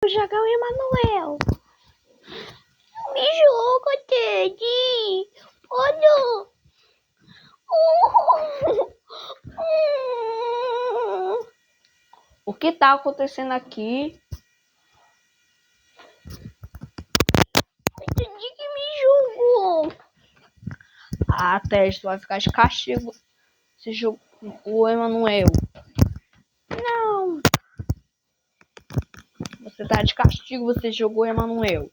jogar o Emanuel. Me joga, Teddy. Olha. O que tá acontecendo aqui? Foi Teddy que me jogou. Ah, Teddy, tu vai ficar de castigo. Você jogou o Emanuel. Não. Você tá de castigo, você jogou o Emanuel.